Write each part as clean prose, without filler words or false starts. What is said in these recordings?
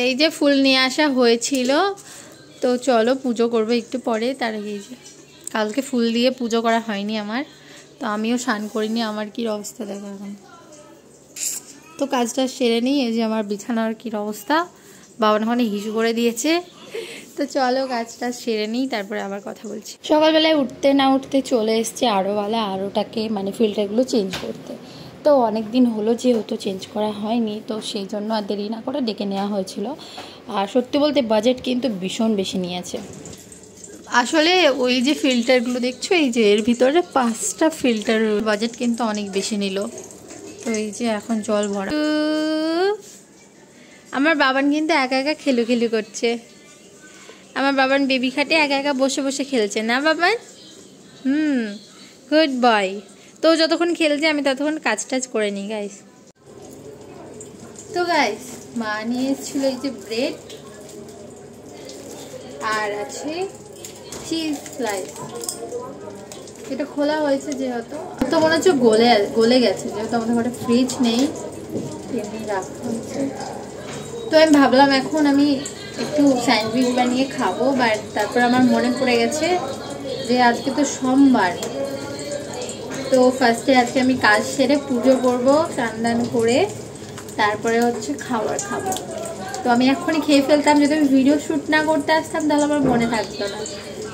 এই যে ফুল নিয়ে আসা হয়েছিল, তো চলো পুজো করবো একটু পরে। তার আগে এই যে কালকে ফুল দিয়ে পুজো করা হয়নি আমার, তো আমিও স্নান করিনি। আমার কী অবস্থা দেখো এখন। তো কাজটা সেরে নিই। এই যে আমার বিছানার কী অবস্থা, বাবা ওখানে হিসু করে দিয়েছে। তো চলো কাজটা সেরে নিই, তারপরে আবার কথা বলছি। সকালবেলায় উঠতে না উঠতে চলে এসছে আরোওয়ালা আরোটাকে মানে ফিল্টারগুলো চেঞ্জ করতে। তো অনেক দিন হলো যেহেতু চেঞ্জ করা হয়নি, তো সেই জন্য আর দেরি না করে ডেকে নেওয়া হয়েছিল। আর সত্যি বলতে বাজেট কিন্তু ভীষণ বেশি নিয়েছে। আসলে ওই যে ফিল্টারগুলো দেখছো, এই যে এর ভিতরে 5টা ফিল্টার, বাজেট কিন্তু অনেক বেশি নিল। তো এই যে এখন জল ভরা। আমার বাবান কিন্তু একা একা খেলু করছে। আমার বাবান বেবি খাটে একা একা বসে বসে খেলছে না বাবান? Good boy. তো যতক্ষণ খেলছে আমি ততক্ষণ কাজ টাজ করে নিই গাইস। তো গাইস মা নিয়ে এসেছিল এই যে ব্রেড, আর আছে চিজ স্লাইস। এটা খোলা হয়েছে যেহেতু, তো মনে হচ্ছে গলে গেছে, যেহেতু আমাদের ঘরে ফ্রিজ নেই, এমনি রাখা হয়েছে। তো আমি ভাবলাম এখন আমি একটু স্যান্ডউইচ বানিয়ে খাবো, বাট তারপর আমার মনে পড়ে গেছে যে আজকে তো সোমবার। তো ফার্স্টে আজকে আমি কাজ সেরে পুজো করবো, স্নান করে তারপরে হচ্ছে খাবার খাবো। তো আমি এখনই খেয়ে ফেলতাম, যদি আমি ভিডিও শ্যুট না করতে আসতাম তাহলে আমার মনে থাকতো না।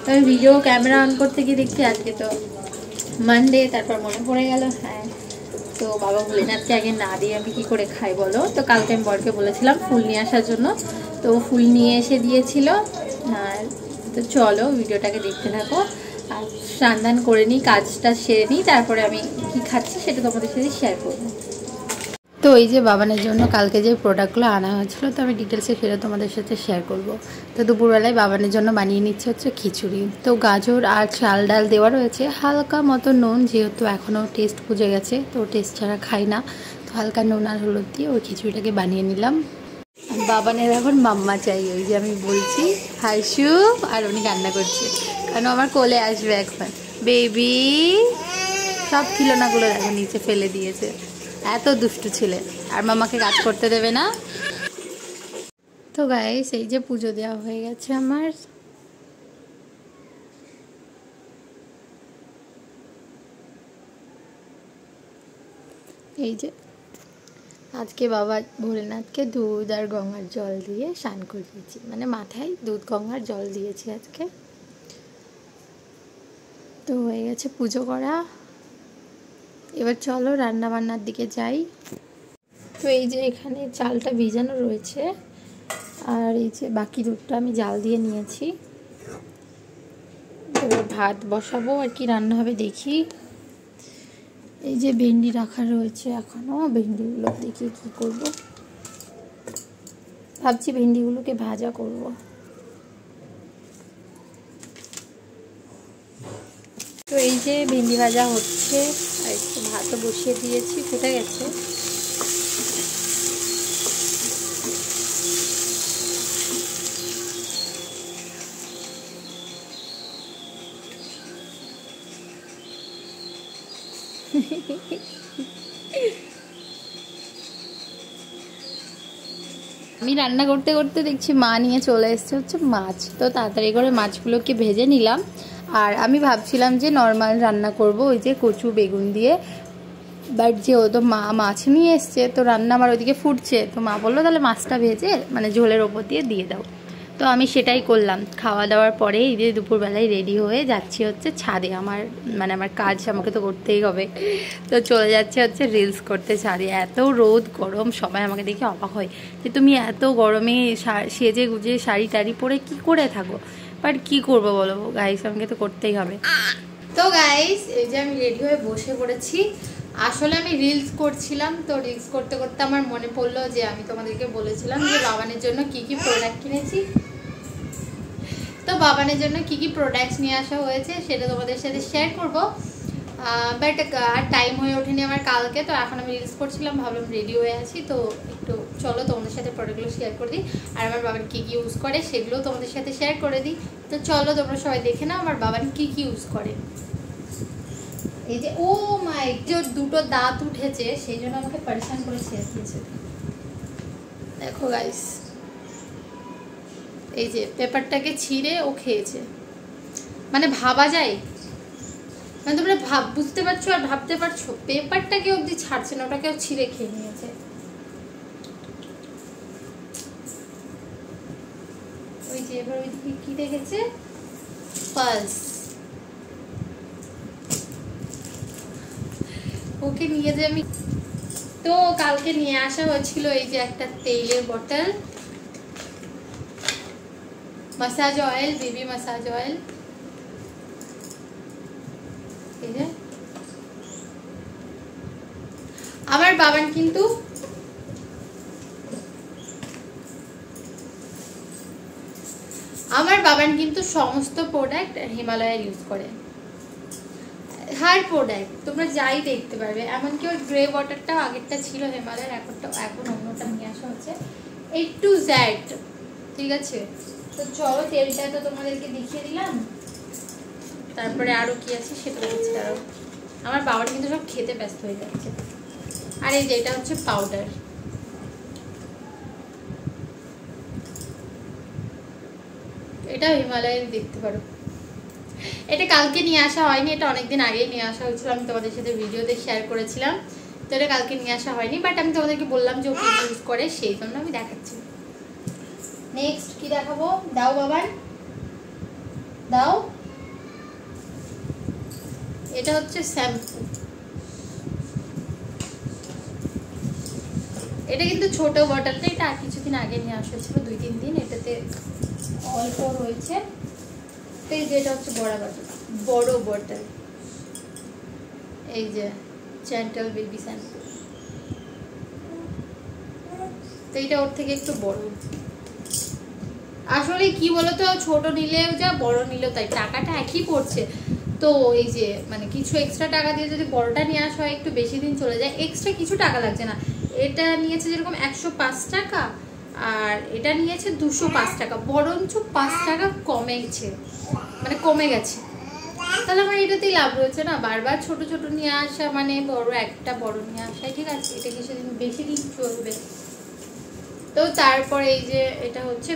তো আমি ভিডিও ক্যামেরা অন করতে গিয়ে দেখছি আজকে তো মানডে, তারপর মনে পড়ে গেল হ্যাঁ। তো বাবা ভোলেনাথকে আগে না দিয়ে আমি কি করে খাই বলো। তো কালকে আমি বরকে বলেছিলাম ফুল নিয়ে আসার জন্য, তো ফুল নিয়ে এসে দিয়েছিল। আর তো চলো ভিডিওটাকে দেখতে থাকো, আর স্নান করে নিই, কাজটা সেরে নিই, তারপরে আমি কি খাচ্ছি সেটা তোমাদের সাথে শেয়ার করবো। তো এই যে বাবানের জন্য কালকে যে প্রোডাক্টগুলো আনা হয়েছিল, তো আমি ডিটেলসে সেটা তোমাদের সাথে শেয়ার করব। তো দুপুরবেলায় বাবানের জন্য বানিয়ে নিচ্ছে হচ্ছে খিচুড়ি। তো গাজর আর চাল ডাল দেওয়া রয়েছে, হালকা মতো নুন, যেহেতু এখনও টেস্ট বুঝে গেছে, তো টেস্ট ছাড়া খাই না, তো হালকা নুন আর হলুদ দিয়ে ওই খিচুড়িটাকে বানিয়ে নিলাম। বাবানের এখন মাম্মা চাই, ওই যে আমি বলছি হাসু, আর উনি কান্না করছে কারণ আমার কোলে আসবে এখন বেবি। সব খিলোনাগুলো দেখো নিচে ফেলে দিয়েছে, এত দুষ্টু ছেলে, আর মামাকে কাজ করতে দেবে না। তো গাইস এই যে পুজো দেওয়া হয়ে গেছে আমার। এই যে আজকে বাবা ভোলেনাথকে দুধ আর গঙ্গার জল দিয়ে স্নান করিয়েছি, মানে মাথায় দুধ গঙ্গার জল দিয়েছি আজকে। তো হয়ে গেছে পুজো করা, এবার চলো রান্না বান্নার দিকে যাই। তো এই যে এখানে চালটা ভিজানো রয়েছে, আর এই যে বাকি দুধটা আমি জাল দিয়ে নিয়েছি। এবার ভাত বসাবো, আর কি রান্না হবে দেখি। এই যে ভেন্ডি রাখা রয়েছে এখনো, ভেন্ডিগুলো দেখি কি করব, ভাবছি ভেন্ডিগুলোকে ভাজা করব। তো এই যে ভেন্ডি ভাজা হচ্ছে, আর একটু ভাতও বসিয়ে দিয়েছি, ফুটে গেছে। আমি রান্না করতে করতে দেখছি মা নিয়ে চলে এসছে হচ্ছে মাছ। তো তাড়াতাড়ি করে মাছগুলোকে ভেজে নিলাম। আর আমি ভাবছিলাম যে নর্মাল রান্না করব ওই যে কচু বেগুন দিয়ে, বাট যেহেতু মা মাছ নিয়ে এসছে, তো রান্না আমার ওইদিকে ফুটছে, তো মা বললো তাহলে মাছটা ভেজে মানে ঝোলের ওপর দিয়ে দাও। তো আমি সেটাই করলাম। খাওয়া দাওয়ার পরে এই যে দুপুরবেলায় রেডি হয়ে যাচ্ছি হচ্ছে ছাদে, আমার মানে আমার কাজ আমাকে তো করতেই হবে। তো চলে যাচ্ছে হচ্ছে রিলস করতে ছাদে। এত রোদ গরম, সবাই আমাকে দেখে অবাক হয় যে তুমি এত গরমে সেজে গুজে শাড়ি টাড়ি পরে কি করে থাকো, বাট কি করবো বলো গাইস, আমাকে তো করতেই হবে। তো গাইস এই যে আমি রেডি হয়ে বসে পড়েছি। আসলে আমি রিলস করছিলাম, তো রিলস করতে করতে আমার মনে পড়লো যে আমি তোমাদেরকে বলেছিলাম যে বাবানের জন্য কি কি প্রোডাক্ট কিনেছি। তো বাবানের জন্য কি কি প্রোডাক্টস নিয়ে আসা হয়েছে সেটা তোমাদের সাথে শেয়ার করব, বাট আর টাইম হয়ে ওঠেনি আমার কালকে। তো এখন আমি রিলস করছিলাম, ভাবলাম রেডি হয়ে আছি, তো একটু চলো তোমাদের সাথে প্রোডাক্টগুলো শেয়ার করে দিই, আর আমার বাবান কী কী ইউজ করে সেগুলো তোমাদের সাথে শেয়ার করে দিই। তো চলো তোমরা সবাই দেখে নাও আমার বাবান কী কী ইউজ করে। এই যে ও মাই, যে দুটো দাঁত উঠেছে সেই জন্য আমাকে পরেশান করে ছেড়ে দিয়েছে। দেখো গাইস এই যে পেপারটাকে ছিঁড়ে ও খেয়েছে, মানে ভাবা যায়, মানে তোমরা বুঝতে পারছো আর ভাবতে পারছো, পেপারটাকে অবধি ছাড়ছে না, ওটাকেও ছিঁড়ে খেয়ে নিয়েছে। ওই যে এবার ওইদিকে কি দেখেছে, পালস, ওকে নিয়ে যে আমি, তো কালকে নিয়ে আসা হয়েছিল এই যে একটা তেলের বোতল, massage oil, baby massage oil, এই যে আমার বাবান কিন্তু সমস্ত প্রোডাক্ট হিমালয়ের ইউজ করে, হার প্রোডাক্ট তোমরা যাই দেখতে পারবে, এমনকি ওর গ্রে ওয়াটারটা আগেরটা ছিল হিমালয়ের, এখন অন্যটা নিয়ে আসা হচ্ছে, A to Z, ঠিক আছে। তো চলো তেলটা তো তোমাদেরকে দেখিয়ে দিলাম, তারপরে আরো কি আছে সেটা দেখছি। আরো আমার বাবার কিন্তু সব খেতে ব্যস্ত হয়ে যাচ্ছে। আর এই যে এটা হচ্ছে পাউডার, এটা হিমালয়ের, দেখতে পারো। এটা কালকে নিয়ে আসা হয়নি, এটা অনেকদিন আগেই নিয়ে আসা হয়েছিল, আমি তোমাদের সাথে ভিডিওতে শেয়ার করেছিলাম। তো এটা কালকে নিয়ে আসা হয়নি, বাট আমি তোমাদেরকে বললাম যে ওকে ইউজ করে, সেই জন্য আমি দেখাচ্ছি। নেক্সট কি দেখাবো, দাও বাবার দাও। এটা হচ্ছে শ্যাম্পু, এটা কিন্তু ছোট বটলটা, এটা কিছুদিন আগে নিয়ে আসা ছিল, 2-3 দিন, এটাতে অল্প রয়েছে। তো এই যে এটা হচ্ছে বড় বটল, এই যে জেন্টাল বেবি শ্যাম্পু, তো এটা ওর থেকে একটু বড়। আসলে কি বলতো, ছোট নিলেও যা বড় নিলেও তাই, টাকাটা একই পড়ছে। তো এই যে মানে কিছু এক্সট্রা টাকা দিয়ে যদি বড়টা নিয়ে আসা হয়, একটু বেশি দিন চলে যায়, এক্সট্রা কিছু টাকা লাগছে না। এটা নিয়েছে যেরকম 105 টাকা, আর এটা নিয়েছে 205 টাকা, বরঞ্চ 5 টাকা কমেছে, মানে কমে গেছে। তাহলে আমার এটাতেই লাভ রয়েছে না, বারবার ছোট ছোট নিয়ে আসা মানে একটা বড় নিয়ে আসা, ঠিক আছে, এটা কিছুদিন বেশি দিন চলবে। তো তারপরে এই যে এটা হচ্ছে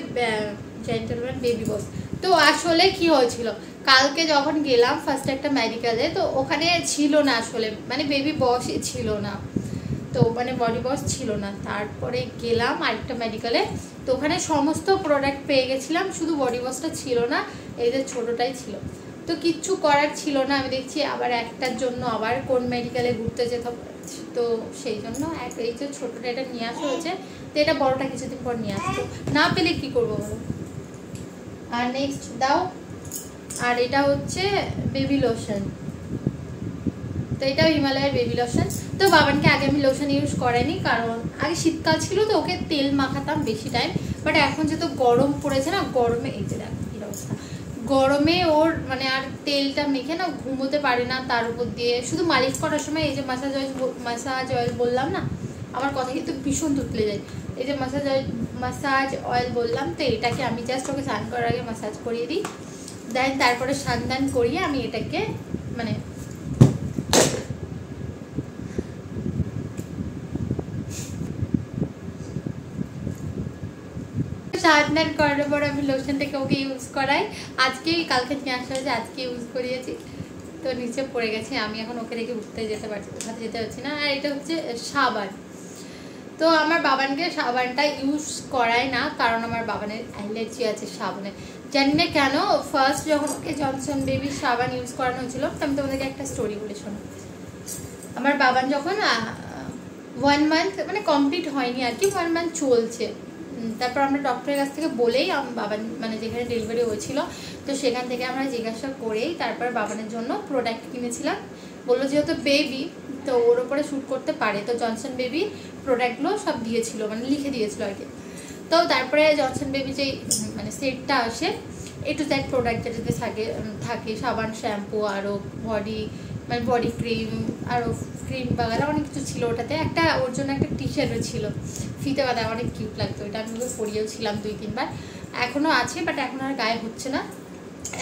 জেন্টলম্যান বেবি ওয়াশ। তো আসলে কি হয়েছিল, কালকে যখন গেলাম ফার্স্ট একটা মেডিকেলে, তো ওখানে ছিল না আসলে, মানে বেবি ওয়াশই ছিল না, তো মানে বডি ওয়াশ ছিল না। তারপরে গেলাম আরেকটা মেডিকেলে, তো ওখানে সমস্ত প্রোডাক্ট পেয়ে গেছিলাম, শুধু বডি ওয়াশটা ছিল না, এই যে ছোটোটাই ছিল। তো কিচ্ছু করার ছিল না, আমি দেখছি আবার একটার জন্য আবার কোন মেডিকেলে ঘুরতে যেতে হবে, তো সেই জন্য এই যে ছোটোটা এটা নিয়ে আসা হয়েছে। তো এটা বড়টা কিছুদিন পর নিয়ে আসবো, না পেলে কি করবো বলো। আর নেক্সট দাও, আর এটা হচ্ছে বেবি লোশন, তো এটাও হিমালয়ের বেবি লোশন। তো বাবানকে আগে আমি লোশন ইউজ করাইনি, কারণ আগে শীতকাল ছিল তো ওকে তেল মাখাতাম বেশি টাইম, বাট এখন যেহেতু গরম পড়েছে না, গরমে এই যে দেখো কি অবস্থা, গরমে ওর মানে আর তেলটা মেখে না ঘুমোতে পারে না, তার উপর দিয়ে শুধু মালিশ করার সময় এই যে মাসাজ অয়েল বললাম না, আমার কথা কিন্তু ভীষণ তুতলে যায়, এই যে মাসাজ অয়েল বললাম, তো এটাকে আমি জাস্ট ওকে স্নান করার আগে মাসাজ করিয়ে দিই, দেন তারপরে স্নান করিয়ে আমি এটাকে মানে স্নান করার পর আমি লোশনটাকে ওকে ইউজ করাই। আজকেই কালকে নিয়ে আসা হয়েছে, আজকে ইউজ করিয়েছি, তো নিচে পড়ে গেছে, আমি এখন ওকে রেখে উঠতে যেতে পারছি, কোথাতে যেতে পারছি না। আর এটা হচ্ছে সাবান, তো আমার বাবানকে সাবানটা ইউজ করায় না, কারণ আমার বাবানের অ্যালার্জি আছে সাবানে, জানি না কেন। ফার্স্ট যখন ওকে জনসন বেবি সাবান ইউজ করানো হয়েছিল, তো আমি তোমাদেরকে একটা স্টোরি বলে শোনো। আমার বাবান যখন 1 মান্থ মানে কমপ্লিট হয়নি আর কি, 1 মান্থ চলছে, তারপর আমরা ডক্টরের কাছ থেকে বলেই বাবান মানে যেখানে ডেলিভারি হয়েছিল, তো সেখান থেকে আমরা জিজ্ঞাসা করেই তারপর বাবানের জন্য প্রোডাক্ট কিনেছিলাম। বললো যেহেতু বেবি তো ওর ওপরে শ্যুট করতে পারে, তো জনসন বেবি প্রোডাক্টগুলো সব দিয়েছিল, মানে লিখে দিয়েছিল আর কি। তো তারপরে জনসন বেবি যেই মানে সেটটা আসে, A to Z প্রোডাক্ট যেটাতে থাকে সাবান, শ্যাম্পু, আরও বডি ক্রিম, আরও ক্রিম বাগালা অনেক কিছু ছিল ওটাতে। একটা ওর জন্য একটা টি শার্টও ছিল ফিতে বাঁধা, অনেক কিউট লাগতো, ওইটা আমি ওকে পরিয়েও ছিলাম 2-3 বার, এখনও আছে, বাট এখন আর গায়ে হচ্ছে না,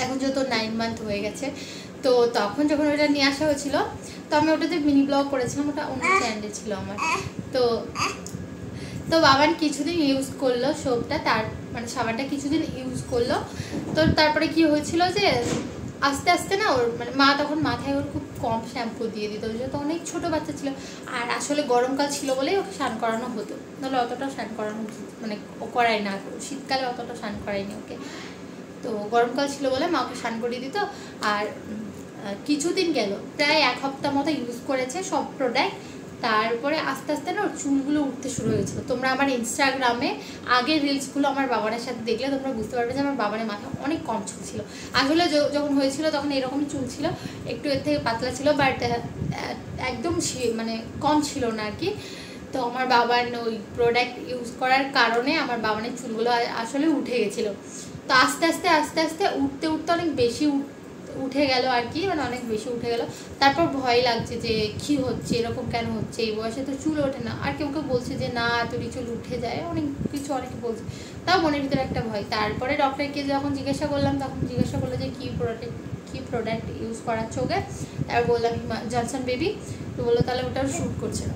এখন যেহেতু 9 মান্থ হয়ে গেছে। তো তখন যখন ওটা নিয়ে আসা হয়েছিল, তো আমি ওটাতে মিনি ব্লগ করেছিলাম, ওটা অন্য চ্যানেলে ছিল আমার। তো তো বাবান কিছুদিন ইউজ করলো সোপটা, তার মানে সাবানটা কিছুদিন ইউজ করলো। তো তারপরে কি হয়েছিল যে আস্তে আস্তে না ওর মানে মা তখন মাথায় ওর খুব কম শ্যাম্পু দিয়ে দিত, যেহেতু অনেক ছোট বাচ্চা ছিল, আর আসলে গরমকাল ছিল বলেই ওকে স্নান করানো হতো, নাহলে অতটা স্নান করানো মানে ও করায় না, শীতকালে অতটা স্নান করায়নি ওকে। তো গরমকাল ছিল বলে মা ওকে স্নান করিয়ে দিত। আর কিছুদিন গেল, প্রায় 1 সপ্তাহ মতো ইউজ করেছে সব প্রোডাক্ট। তারপরে আস্তে আস্তে না ওর চুলগুলো উঠতে শুরু হয়েছিল। তোমরা আমার ইনস্টাগ্রামে আগের রিলসগুলো আমার বাবানের সাথে দেখলে তোমরা বুঝতে পারবে যে আমার বাবানের মাথা অনেক কম চুল ছিল। আসলে যখন হয়েছিল তখন এরকমই চুল ছিল, একটু এর থেকে পাতলা ছিল, বাট একদম মানে কম ছিল না আর কি। তো আমার বাবার ওই প্রোডাক্ট ইউজ করার কারণে আমার বাবানের চুলগুলো আসলে উঠে গেছিলো। তো আস্তে আস্তে আস্তে আস্তে উঠতে উঠতে অনেক বেশি উঠে গেল আর কি, মানে অনেক বেশি উঠে গেল। তারপর ভয় লাগছে যে কি হচ্ছে, এরকম কেন হচ্ছে, এই বয়সে তো চুল ওঠে না। আর কেউ কেউ বলছে যে না তোরই চুল উঠে যায়, অনেক কিছু অনেকে বলছে, তাও মনের ভিতরে একটা ভয়। তারপরে ডক্টরকে যখন জিজ্ঞাসা করলাম তখন জিজ্ঞাসা করলো যে কি প্রোডাক্ট ইউজ করার চোখে। তারপর বললাম জনসন বেবি। তো বললো তাহলে ওটাও শ্যুট করছে না।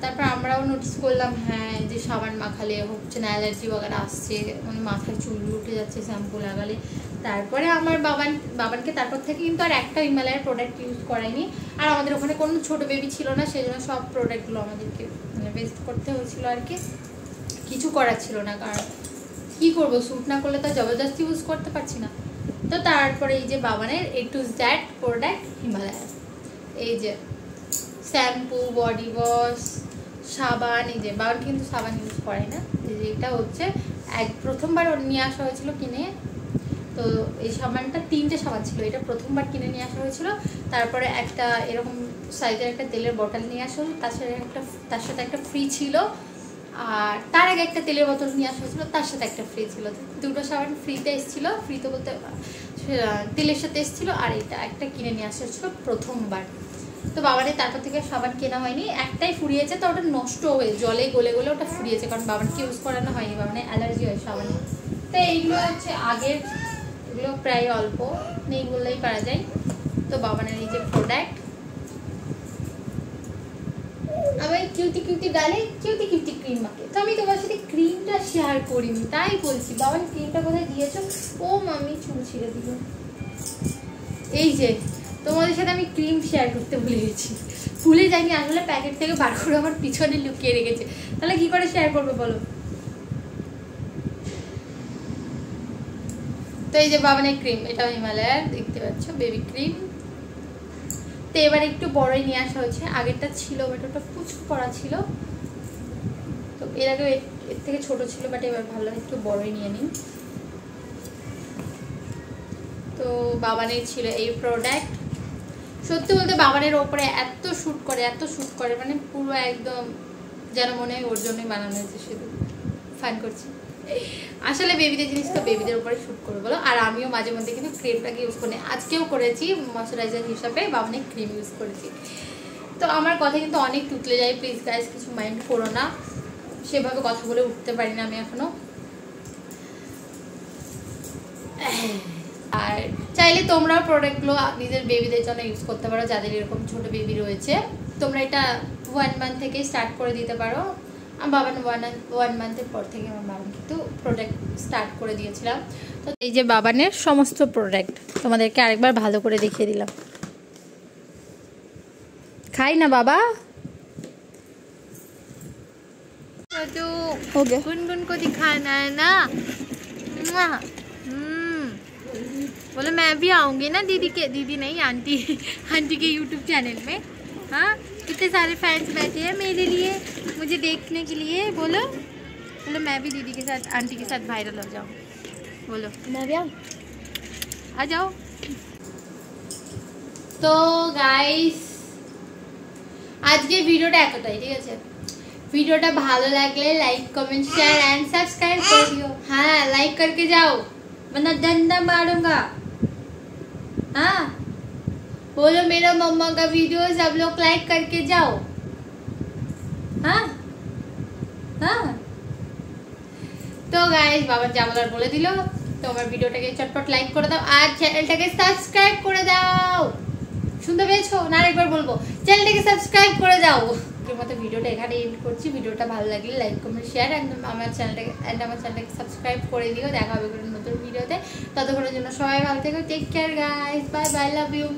তারপর আমরাও নোটিস করলাম হ্যাঁ যে সাবান মাখালে হচ্ছে না, অ্যালার্জি বগেরা আসছে, মানে মাথায় চুল উঠে যাচ্ছে শ্যাম্পু লাগালে। তারপরে আমার বাবানকে তারপর থেকে কিন্তু আর একটা হিমালয়ের প্রোডাক্ট ইউজ করাইনি। আর আমাদের ওখানে কোনো ছোট বেবি ছিল না, সেই জন্য সব প্রোডাক্টগুলো আমাদেরকে মানে ওয়েস্ট করতে হয়েছিল আর কি, কিছু করার ছিল না। কারণ কী করবো, শ্যুট না করলে তো জবরদস্তি ইউজ করতে পারছি না। তো তারপরে এই যে বাবানের A to Z product Himalaya, এই যে শ্যাম্পু, বডি ওয়াশ, সাবান। এই যে বাবান কিন্তু সাবান ইউজ করে না, এই যে এটা হচ্ছে প্রথমবার ওর নিয়ে আসা হয়েছিল কিনে। তো এই সাবানটা 3টে সাবান ছিল, এটা প্রথমবার কিনে নিয়ে আসা হয়েছিল। তারপরে একটা এরকম সাইজের একটা তেলের বোতল নিয়ে আসা হলো, তার সাথে একটা ফ্রি ছিল। আর তার আগে একটা তেলের বোতল নিয়ে আসা হয়েছিল, তার সাথে একটা ফ্রি ছিল। 2টো সাবান ফ্রিতে এসেছিলো, ফ্রিতে বলতে তেলের সাথে এসেছিলো। আর এটা একটা কিনে নিয়ে আসা হয়েছিল প্রথমবার। তো বাবানের তারপর থেকে সাবান কেনা হয়নি, একটাই ফুরিয়েছে, তো ওটা নষ্ট হয়ে জলে গলে গলে ওটা ফুরিয়েছে, কারণ বাবানকে ইউজ করানো হয়নি, বাবানের অ্যালার্জি হয় সাবানে। তো এইগুলো হচ্ছে আগের, এগুলো প্রায় অল্প নেই বললেই পারা যায়। তো বাবানের এই যে প্রোডাক্ট, আমার কিউটি গালে কিউটি ক্রিম মাখে। তো আমি তোমার সাথে ক্রিমটা শেয়ার করিনি, তাই বলছি বাবান ক্রিমটা কোথায় দিয়েছো। ও মামি চুল ছিঁড়ে দিল। এই যে তোমাদের সাথে আমি ক্রিম শেয়ার করতে ভুলে যাইনি, আসলে প্যাকেট থেকে বার করে আমার পিছনে লুকিয়ে রেখেছে, তাহলে কি করে শেয়ার করবে বলো। তো এই যে বাবানের ক্রিম, এটা হিমালয়ার, দেখতে পাচ্ছ বেবি ক্রিম। তো এবার একটু বড়ই নিয়ে আসা হয়েছে, আগেরটা ছিল বাট ওটা পুচকু করা ছিল, তো এর আগে এর থেকে ছোট ছিল, বাট এবার ভালো একটু বড়ই নিয়ে নিই। তো বাবানের ছিল এই প্রোডাক্ট। সত্যি বলতে বাবানের ওপরে এত শ্যুট করে মানে পুরো একদম যেন মনে হয় ওর জন্যই বানানো হয়েছে, শুধু ফান করছি। আসলে বেবিদের জিনিস তো বেবিদের উপরে শ্যুট করে বলো। আর আমিও মাঝে মধ্যে কিন্তু ক্রিমটাকে ইউজ করি, আজকেও করেছি ময়শ্চারাইজার হিসাবে বাবানের ক্রিম ইউজ করেছি। তো আমার কথা কিন্তু অনেক টুটলে যায়, প্লিজ গাইস কিছু মাইন্ড করো না, সেভাবে কথা বলে উঠতে পারি না আমি এখনো। আর চাইলে তোমরাও প্রোডাক্টগুলো নিজের বেবিদের জন্য ইউজ করতে পারো, যাদের এরকম ছোট বেবি রয়েছে। তোমরা এটা 1 মান্থ থেকে স্টার্ট করে দিতে পারো। বাবান 1 মান্থের পর থেকে আমার বাবান কিন্তু প্রোডাক্ট স্টার্ট করে দিয়েছিলাম। তো এই যে বাবানের সমস্ত প্রোডাক্ট তোমাদেরকে আরেকবার ভালো করে দেখিয়ে দিলাম। খাই না বাবা, तो गुनगुन को दिखाना है ना। बोलो मैं भी आऊंगी ना दीदी नहीं आंटी के यूट्यूब चैनल में। हाँ कितने सारे फैंस बैठे हैं मेरे लिए, मुझे देखने के लिए। बोलो मैं भी दीदी के साथ आंटी के साथ वायरल हो जाऊँ। बोलो मैं भी आऊँ, आ जाओ। तो गाइस আজকে ভিডিওটা এতটাই, ঠিক আছে। ভিডিওটা ভালো লাগলে লাইক কমেंट शेयर एंड सब्सक्राइब कर दियो। हाँ लाइक करके जाओ वरना डंडा मारूंगा। हाँ बोलो मेरा मम्मा का वीडियो सब लोग लाइक करके जाओ। हाँ हाँ तो गाइस বাবা যা বলার বলে দিল। তো আমার ভিডিওটাকে চটপট লাইক করে দাও আর চ্যানেলটাকে সাবস্ক্রাইব করে দাও। শুনতে পেয়েছো না? আরেকবার বলবো, চ্যানেলটাকে সাবস্ক্রাইব করে দাও। আজকের মতো ভিডিওটা এখানে এন্ড করছি। ভিডিওটা ভালো লাগলে লাইক কমেন্ট শেয়ার একদম আমার চ্যানেলটাকে সাবস্ক্রাইব করে দিও। দেখা হবে কোনো নতুন ভিডিওতে, ততক্ষণের জন্য সবাই ভালো থেকো। Take care guys, bye bye, love you.